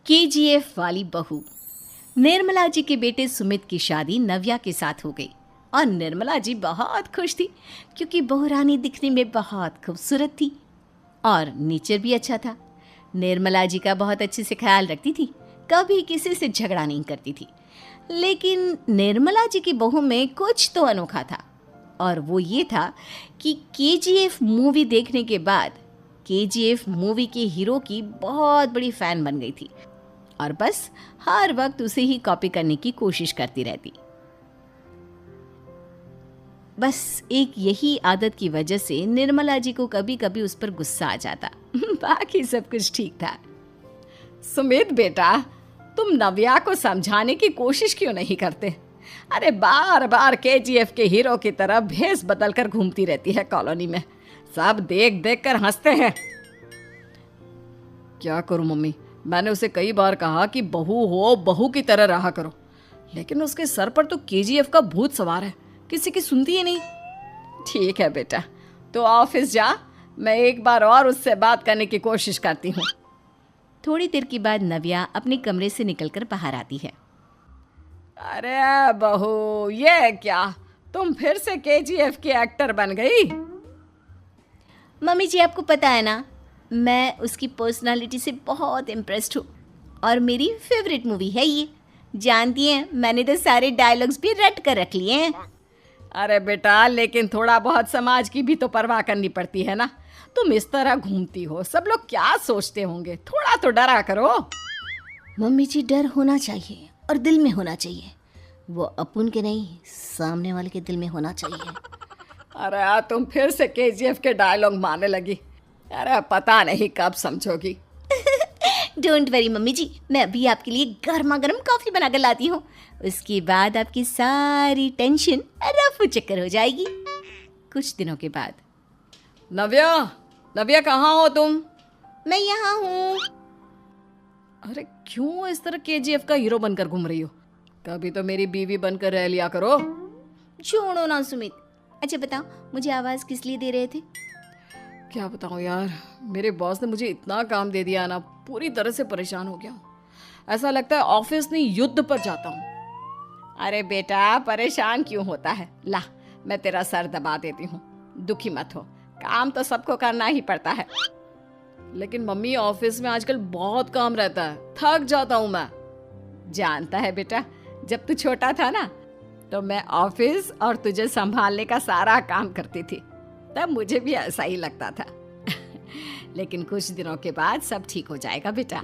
KGF वाली बहू। निर्मला जी के बेटे सुमित की शादी नव्या के साथ हो गई और निर्मला जी बहुत खुश थी क्योंकि बहू रानी दिखने में बहुत खूबसूरत थी और नेचर भी अच्छा था। निर्मला जी का बहुत अच्छे से ख्याल रखती थी, कभी किसी से झगड़ा नहीं करती थी। लेकिन निर्मला जी की बहू में कुछ तो अनोखा था और वो ये था कि केजीएफ मूवी देखने के बाद केजीएफ मूवी के हीरो की बहुत बड़ी फ़ैन बन गई थी और बस हर वक्त उसे ही कॉपी करने की कोशिश करती रहती। बस एक यही आदत की वजह से निर्मला जी को कभी कभी उस पर गुस्सा आ जाता। बाकी सब कुछ ठीक था। सुमित बेटा, तुम नव्या को समझाने की कोशिश क्यों नहीं करते? अरे बार बार केजीएफ के हीरो की तरह भेस बदल कर घूमती रहती है कॉलोनी में, सब देख देख कर हंसते हैं। क्या करूं मम्मी, मैंने उसे कई बार कहा कि बहू हो बहू की तरह रहा करो, लेकिन उसके सर पर तो केजीएफ का भूत सवार है, किसी की सुनती ही नहीं। ठीक है बेटा, तो ऑफिस जा, मैं एक बार और उससे बात करने की कोशिश करती हूँ। थोड़ी देर के बाद नव्या अपने कमरे से निकलकर बाहर आती है। अरे बहू, ये क्या, तुम फिर से केजीएफ की एक्टर बन गई? मम्मी जी, आपको पता है ना, मैं उसकी पर्सनालिटी से बहुत इम्प्रेस्ड हूँ और मेरी फेवरेट मूवी है ये। जानती हैं, मैंने तो सारे डायलॉग्स भी रट कर रख लिए हैं। अरे बेटा, लेकिन थोड़ा बहुत समाज की भी तो परवाह करनी पड़ती है ना। तुम इस तरह घूमती हो, सब लोग क्या सोचते होंगे, थोड़ा तो डरा करो। मम्मी जी, डर होना चाहिए और दिल में होना चाहिए, वो अपुन के नहीं सामने वाले के दिल में होना चाहिए। अरे तुम फिर से केजीएफ के डायलॉग मारने लगी। अरे पता नहीं कब समझोगी। डोंट वरी मम्मी जी, मैं अभी आपके लिए गर्मा गर्म कॉफ़ी बना कर लाती हूँ, उसके बाद आपकी सारी टेंशन रफू चक्कर हो जाएगी। कुछ दिनों के बाद। नव्या, नव्या कहाँ हो तुम? मैं यहाँ हूँ। अरे क्यों इस तरह केजीएफ का हीरो बनकर घूम रही हो? कभी तो मेरी बीवी बनकर रह लिया करो। छोड़ो ना सुमित। अच्छा बताओ, मुझे आवाज़ किस लिए दे रहे थे? क्या बताऊँ यार, मेरे बॉस ने मुझे इतना काम दे दिया ना, पूरी तरह से परेशान हो गया हूँ। ऐसा लगता है ऑफिस नहीं युद्ध पर जाता हूँ। अरे बेटा, परेशान क्यों होता है, ला मैं तेरा सर दबा देती हूँ, दुखी मत हो, काम तो सबको करना ही पड़ता है। लेकिन मम्मी, ऑफिस में आजकल बहुत काम रहता है, थक जाता हूँ मैं। जानता है बेटा, जब तू छोटा था ना, तो मैं ऑफिस और तुझे संभालने का सारा काम करती थी, तब मुझे भी ऐसा ही लगता था। लेकिन कुछ दिनों के बाद सब ठीक हो जाएगा बेटा।